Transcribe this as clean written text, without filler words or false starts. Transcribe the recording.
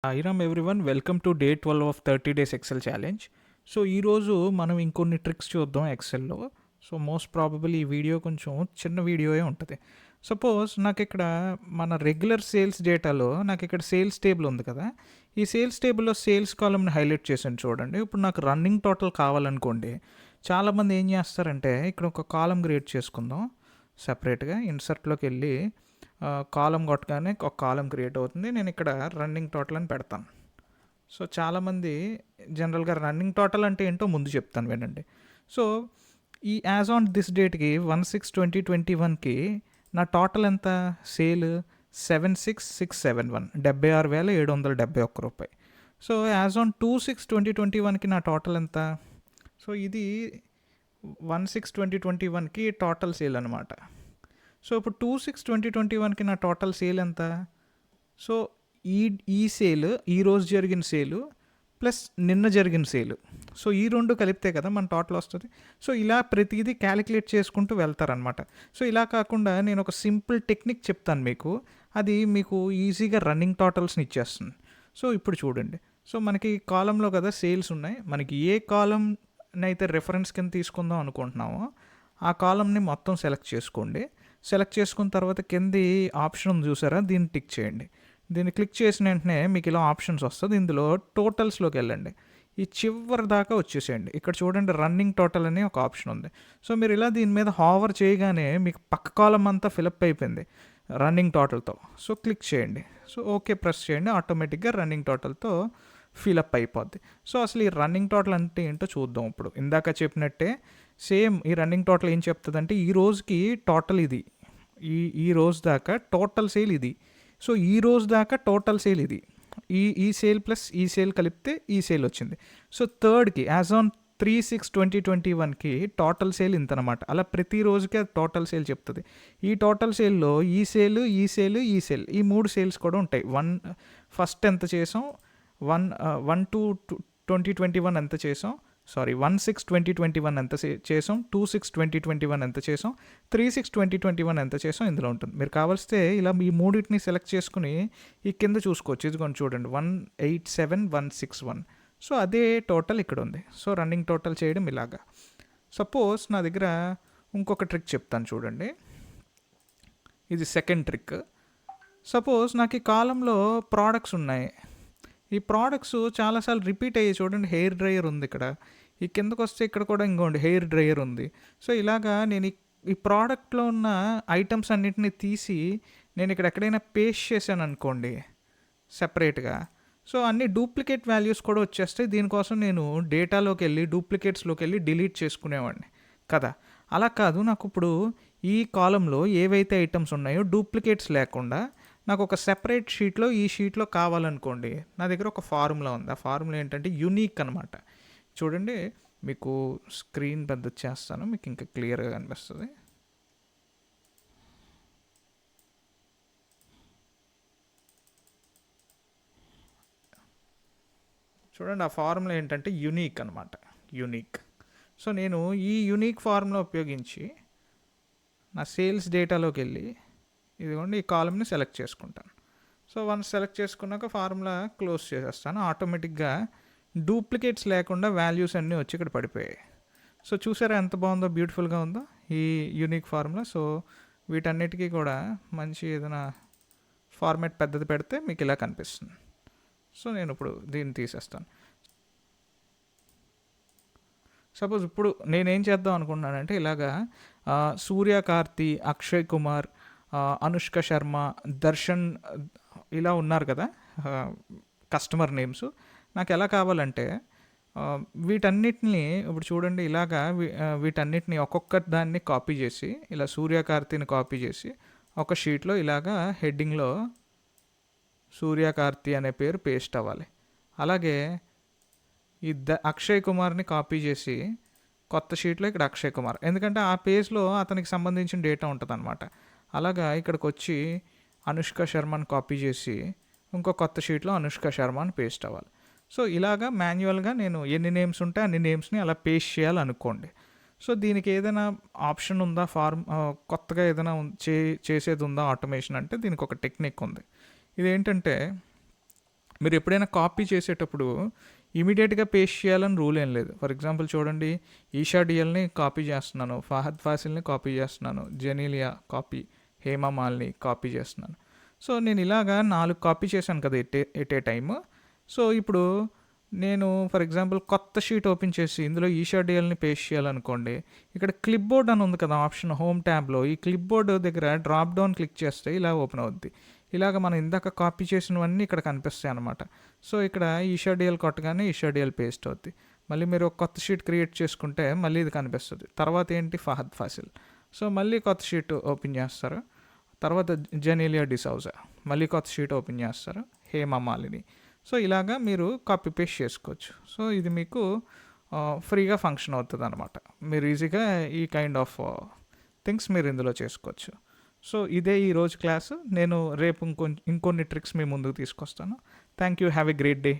హాయిరామ్ everyone, welcome to day 12 of 30 days Excel challenge. So ఈరోజు మనం ఇంకొన్ని ట్రిక్స్ చూద్దాం ఎక్సెల్లో. సో మోస్ట్ ప్రాబబుల్ ఈ వీడియో కొంచెం చిన్న వీడియోయే ఉంటుంది. సపోజ్ నాకు ఇక్కడ మన రెగ్యులర్ సేల్స్ డేటాలో నాకు ఇక్కడ సేల్స్ టేబుల్ ఉంది కదా. ఈ సేల్స్ టేబుల్లో సేల్స్ కాలమ్ని హైలైట్ చేసాను చూడండి. ఇప్పుడు నాకు రన్నింగ్ టోటల్ కావాలనుకోండి, చాలామంది ఏం చేస్తారంటే ఇక్కడ ఒక కాలం క్రియేట్ చేసుకుందాం సపరేట్గా. ఇన్సర్ట్లోకి వెళ్ళి కాలం కొట్టగానే ఒక కాలం క్రియేట్ అవుతుంది. నేను ఇక్కడ రన్నింగ్ టోటల్ అని పెడతాను. సో చాలామంది జనరల్గా రన్నింగ్ టోటల్ అంటే ఏంటో ముందు చెప్తాను వినండి. సో ఈ యాజ్ ఆన్ దిస్ డేట్కి 1/6/2021కి నా టోటల్ ఎంత సేల్ 76,671 76,771 రూపాయి. సో యాజ్ ఆన్ 2/6/2021కి నా టోటల్ ఎంత? సో ఇది 1/6/2021కి టోటల్ సేల్ అనమాట. సో ఇప్పుడు 2/6/2021కి నా టోటల్ సేల్ ఎంత? సో ఈ సేల్ ఈరోజు జరిగిన సేలు ప్లస్ నిన్న జరిగిన సేలు, సో ఈ రెండు కలిపితే కదా మన టోటల్ వస్తుంది. సో ఇలా ప్రతిదీ క్యాలిక్యులేట్ చేసుకుంటూ వెళ్తారనమాట. సో ఇలా కాకుండా నేను ఒక సింపుల్ టెక్నిక్ చెప్తాను మీకు, అది మీకు ఈజీగా రన్నింగ్ టోటల్స్ని ఇచ్చేస్తుంది. సో ఇప్పుడు చూడండి. సో మనకి కాలంలో కదా సేల్స్ ఉన్నాయి, మనకి ఏ కాలంని అయితే రెఫరెన్స్ కింద తీసుకుందాం అనుకుంటున్నామో ఆ కాలంని మొత్తం సెలెక్ట్ చేసుకోండి. సెలెక్ట్ చేసుకున్న తర్వాత కింది ఆప్షన్ ఉంది చూసారా, దీన్ని టిక్ చేయండి. దీన్ని క్లిక్ చేసిన వెంటనే మీకు ఇలా ఆప్షన్స్ వస్తుంది. ఇందులో టోటల్స్లోకి వెళ్ళండి, ఈ చివరి దాకా వచ్చేసేయండి. ఇక్కడ చూడండి రన్నింగ్ టోటల్ అని ఒక ఆప్షన్ ఉంది. సో మీరు ఇలా దీని మీద హావర్ చేయగానే మీకు పక్క కాలం అంతా ఫిలప్ అయిపోయింది రన్నింగ్ టోటల్తో. సో క్లిక్ చేయండి, సో ఓకే ప్రెస్ చేయండి, ఆటోమేటిక్గా రన్నింగ్ టోటల్తో ఫిలప్ అయిపోద్ది. సో అసలు ఈ రన్నింగ్ టోటల్ అంటే ఏంటో చూద్దాం. ఇప్పుడు ఇందాక చెప్పినట్టే సేమ్ ఈ రన్నింగ్ టోటల్ ఏం చెప్తుంది అంటే ఈ రోజుకి టోటల్ ఇది, ఈ రోజు దాకా టోటల్ సేల్ ఇది. సో ఈ రోజు దాకా టోటల్ సేల్ ఇది, ఈ సేల్ ప్లస్ ఈ సేల్ కలిపితే ఈ సేల్ వచ్చింది. సో థర్డ్కి యాజ్ ఆన్ 3/6/2021కి టోటల్ సేల్ ఇంత అనమాట. అలా ప్రతి రోజుకి అది టోటల్ సేల్ చెప్తుంది. ఈ టోటల్ సేల్లో ఈ సేల్ ఈ సేల్ ఈ సేల్ ఈ మూడు సేల్స్ కూడా ఉంటాయి. ఫస్ట్ ఎంత చేసాం, 1/2/2021 ఎంత చేసాం, 1/6/2021 ఎంత చేసాం, 2/6/2021 ఎంత చేసాం, 3/6/2021 ఎంత చేసాం ఇందులో ఉంటుంది. మీరు కావాల్స్తే ఇలా ఈ మూడింటిని సెలెక్ట్ చేసుకుని ఈ కింద చూసుకోవచ్చు. ఇది కొంచెం చూడండి 187,161. సో అదే టోటల్ ఇక్కడ ఉంది. సో రన్నింగ్ టోటల్ చేయడం ఇలాగా. సపోజ్ నా దగ్గర ఇంకొక ట్రిక్ చెప్తాను చూడండి, ఇది సెకండ్ ట్రిక్. సపోజ్ నాకు ఈ కాలంలో ప్రోడక్ట్స్ ఉన్నాయి. ఈ ప్రోడక్ట్స్ చాలాసార్లు రిపీట్ అయ్యాయి చూడండి. హెయిర్ డ్రైయర్ ఉంది ఇక్కడ, ఈ కిందకు వస్తే ఇక్కడ కూడా ఇంకోండి హెయిర్ డ్రైయర్ ఉంది. సో ఇలాగా నేను ఈ ప్రోడక్ట్లో ఉన్న ఐటమ్స్ అన్నిటిని తీసి నేను ఇక్కడ ఎక్కడైనా పేస్ట్ చేశాను అనుకోండి సెపరేట్గా, సో అన్ని డూప్లికేట్ వాల్యూస్ కూడా వచ్చేస్తాయి. దీనికోసం నేను డేటాలోకి వెళ్ళి డూప్లికేట్స్లోకి వెళ్ళి డిలీట్ చేసుకునేవాడిని కదా. అలా కాదు, నాకు ఇప్పుడు ఈ కాలంలో ఏవైతే ఐటమ్స్ ఉన్నాయో డూప్లికేట్స్ లేకుండా నాకు ఒక సెపరేట్ షీట్లో ఈ షీట్లో కావాలనుకోండి, నా దగ్గర ఒక ఫార్ములా ఉంది. ఆ ఫార్ములా ఏంటంటే యూనిక్ అనమాట. చూడండి, మీకు స్క్రీన్ పెద్ద చేస్తాను, మీకు ఇంకా క్లియర్గా కనిపిస్తుంది. చూడండి, ఆ ఫార్ములా ఏంటంటే యూనిక్ అనమాట, యూనిక్. సో నేను ఈ యూనిక్ ఫార్ములా ఉపయోగించి నా సేల్స్ డేటాలోకి వెళ్ళి ఇదిగోండి ఈ కాలంని సెలెక్ట్ చేసుకుంటాను. సో వన్స్ సెలెక్ట్ చేసుకున్నాక ఫార్ములా క్లోజ్ చేసేస్తాను. ఆటోమేటిక్గా డూప్లికేట్స్ లేకుండా వాల్యూస్ అన్నీ వచ్చి ఇక్కడ పడిపోయాయి. సో చూసారా ఎంత బాగుందో, బ్యూటిఫుల్గా ఉందో ఈ యూనిక్ ఫార్ములా. సో వీటన్నిటికీ కూడా మంచి ఏదైనా ఫార్మాట్ పెద్దది పెడితే మీకు ఇలా కనిపిస్తుంది. సో నేను ఇప్పుడు దీన్ని తీసేస్తాను. సపోజ్ ఇప్పుడు నేనేం చేద్దాం అనుకుంటున్నానంటే ఇలాగా సూర్య, కార్తి, అక్షయ్ కుమార్, అనుష్క శర్మ, దర్శన్ ఇలా ఉన్నారు కదా కస్టమర్ నేమ్స్. నాకు ఎలా కావాలంటే వీటన్నిటిని ఇప్పుడు చూడండి ఇలాగా వీటన్నిటిని ఒక్కొక్క దాన్ని కాపీ చేసి ఇలా సూర్య, కార్తిని కాపీ చేసి ఒక షీట్లో ఇలాగా హెడ్డింగ్లో సూర్య, కార్తి అనే పేరు పేస్ట్ అవ్వాలి. అలాగే ఈ అక్షయ్ కుమార్ని కాపీ చేసి కొత్త షీట్లో ఇక్కడ అక్షయ్ కుమార్, ఎందుకంటే ఆ పేజ్లో అతనికి సంబంధించిన డేటా ఉంటుంది అనమాట. అలాగా ఇక్కడికి వచ్చి అనుష్క శర్మని కాపీ చేసి ఇంకో కొత్త షీట్లో అనుష్క శర్మ అని పేస్ట్ అవ్వాలి. సో ఇలాగా మాన్యువల్గా నేను ఎన్ని నేమ్స్ ఉంటే అన్ని నేమ్స్ని అలా పేస్ట్ చేయాలనుకోండి. సో దీనికి ఏదైనా ఆప్షన్ ఉందా, కొత్తగా ఏదైనా చేసేది ఉందా ఆటోమేషన్ అంటే దీనికి ఒక టెక్నిక్ ఉంది. ఇదేంటంటే మీరు ఎప్పుడైనా కాపీ చేసేటప్పుడు ఇమీడియట్గా పేస్ట్ చేయాలని రూల్ ఏం లేదు. ఫర్ ఎగ్జాంపుల్ చూడండి, ఈషా డియల్ని కాపీ చేస్తున్నాను, ఫహద్ ఫాసిల్ని కాపీ చేస్తున్నాను, జెనీలియా కాపీ, హేమా మాల్ని కాపీ చేస్తున్నాను. సో నేను ఇలాగా 4 కాపీ చేశాను కదా ఎట్ ఏ టైమ్. సో ఇప్పుడు నేను ఫర్ ఎగ్జాంపుల్ కొత్త షీట్ ఓపెన్ చేసి ఇందులో ఈషా డియల్ని పేస్ట్ చేయాలనుకోండి, ఇక్కడ క్లిప్ బోర్డ్ అని ఉంది కదా ఆప్షన్ హోమ్ ట్యాబ్లో, ఈ క్లిప్ బోర్డ్ దగ్గర డ్రాప్ డౌన్ క్లిక్ చేస్తే ఇలా ఓపెన్ అవుద్ది. ఇలాగ మనం ఇందాక కాపీ చేసినవన్నీ ఇక్కడ కనిపిస్తాయి అనమాట. సో ఇక్కడ ఈషా డియల్ కొట్టగానే ఈషా డియల్ పేస్ట్ అవుద్ది. మళ్ళీ మీరు ఒక కొత్త షీట్ క్రియేట్ చేసుకుంటే మళ్ళీ ఇది కనిపిస్తుంది. తర్వాత ఏంటి, ఫహద్ ఫాసిల్. సో మళ్ళీ కొత్త షీట్ ఓపెన్ చేస్తారు. తర్వాత జెనీలియా డిసౌజా, మళ్ళీ కొత్త షీట్ ఓపెన్ చేస్తారు, హేమా మాలిని. సో ఇలాగా మీరు కాపీ పేస్ట్ చేసుకోవచ్చు. సో ఇది మీకు ఫ్రీగా ఫంక్షన్ అవుతుంది అనమాట. మీరు ఈజీగా ఈ కైండ్ ఆఫ్ థింగ్స్ మీరు ఇందులో చేసుకోవచ్చు. సో ఇదే ఈరోజు క్లాసు. నేను రేపు ఇంకొన్ని ట్రిక్స్ మీ ముందుకు తీసుకొస్తాను. Thank you. Have a great day.